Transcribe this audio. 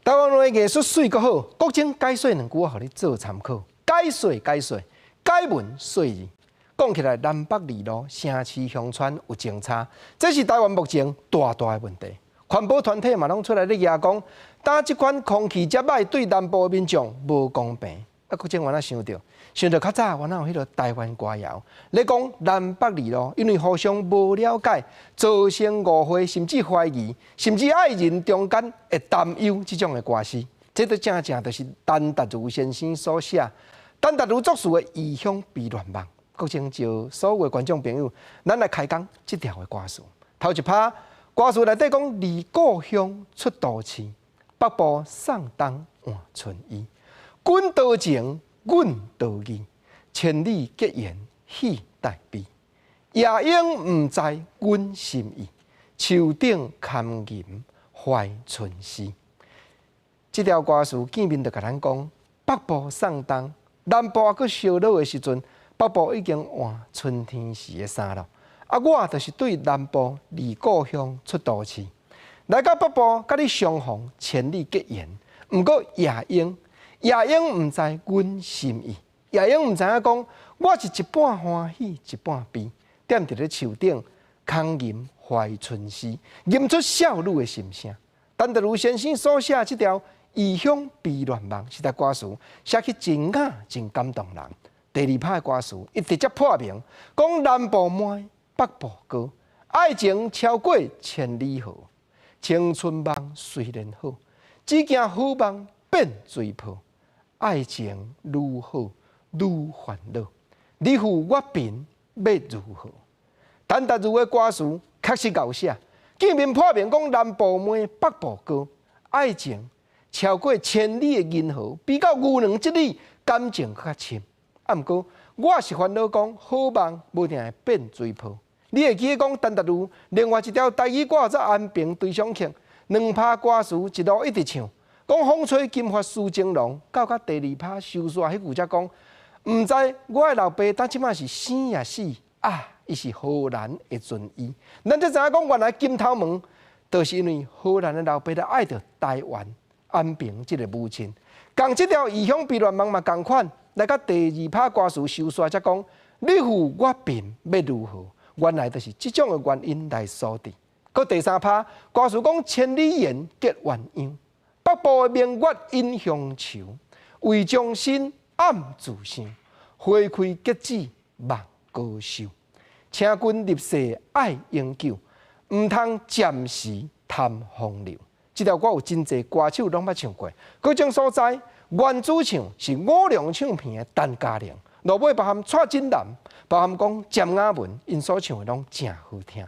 台湾的艺术水阁好，国情解说两句我互你做参考。解说，解文说字。讲起来，南北二路城市乡村有争差，这是台湾目前大的问题。环保团体嘛拢出来咧牙讲，打即款空气遮歹对南部的民众无公平。国情我哪想到较早我哪有迄个台湾歌谣，咧讲南北二路因为互相无了解，造成误会，甚至怀疑，甚至爱人中间会担忧即种的歌词，这都正就是陈达如先生所写。陈达如作词的《异乡悲乱梦》。国情就所有的观众朋友，咱来开讲这条的歌词。头一拍歌词内底讲：离故乡出都市，北部送冬换春衣。君道情，阮道义，千里结缘喜代悲。夜莺毋知阮心意，树顶堪吟怀春诗。这条歌词见面就甲咱讲：北部送冬，南部还佫烧热的时阵。北部已经换春天时的衫了，我就是对南部离故乡出都市，来到北部甲你相逢，千里结缘。毋过夜莺毋知阮心意，夜莺毋知影讲，我是一半欢喜一半悲，踮伫咧树顶，空吟怀春诗，吟出少女的心声。陈达如先生所写这条《异乡悲乱梦》是条歌词，写起真雅真感动人。第二拍的歌词，伊直接破明，讲南部慢，北部高，爱情超过千里河，青春梦虽然好，只惊好梦变水泡。爱情愈好愈烦恼，你负我贫要如何？陈达如的歌词确实够写，见面破明讲南部慢，北部高，爱情超过千里的银河，比较牛郎织女感情较深。毋过，我是烦恼讲好梦无定会变水泡。你会记得讲陈达如另外一条台语歌则安平对上曲，两拍歌词一路一直唱，讲风吹金发思情浓。到第二拍收煞迄句则讲，毋知我的老爸当即摆是生也死啊，伊是荷兰的准医。咱才知影讲，原来金头毛就是因为荷兰的老爸爱着台湾安平即个母亲。共即条异乡悲乱梦嘛共款。来到第二拍歌词收煞，才讲你负我贫要如何？原来就是这种的原因来所致。搁第三拍歌词讲千里缘结鸳鸯，北部的明月映乡愁，为将心暗自伤，花开结子望高收。请君入世爱永久，毋通暂时贪风流。这条歌有真侪歌手拢捌唱过，各种所在。原主唱是五粮唱片的陈嘉玲，落尾包含蔡锦南，包含讲詹雅文，因所唱的拢真好听。